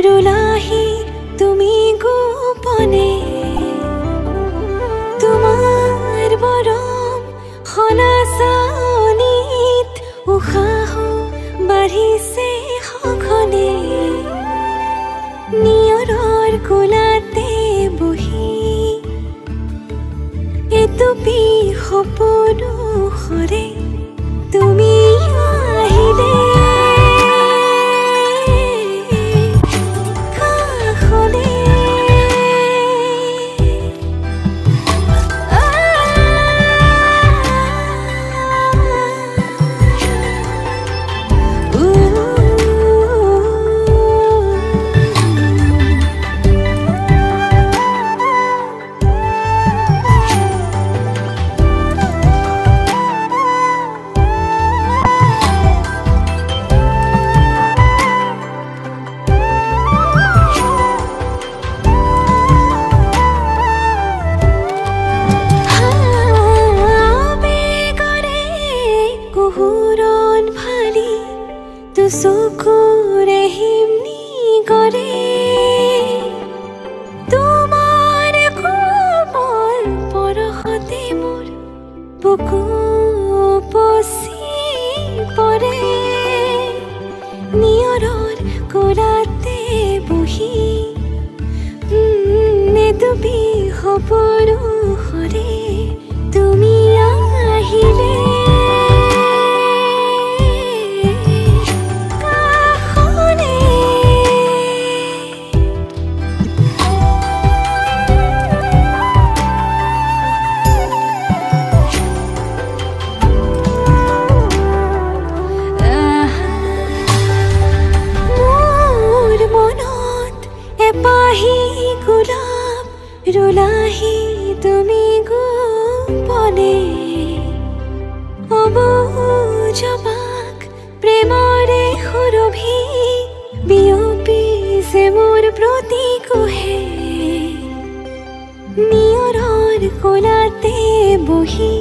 ৰুলাহি তুমি গোপনে তোমাৰ বৰম খনাচানিত উশাহ বাঢ়িছে সঘনে নিয়ৰৰ কোলাতে বহি এটুপি সপোনো সৰে তুমি আহিলে চকুৰে হিমনি কৰে তোমাৰ কোমল পৰশতে মোৰ বুকু উপচি পৰে নিয়ৰৰ কোলাতে বহি এটুপি সপোনো সৰে তুমি আহিলে ৰুলাহি তুমি গোপনে অবুজবাক প্ৰেমৰে সুৰভি বিয়পি যে মোৰ প্ৰতি কোহে নিয়ৰৰ কোলাতে বহি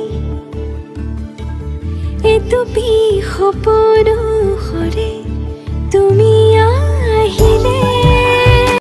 এটুপি সপোনো সৰে তুমি আহিলে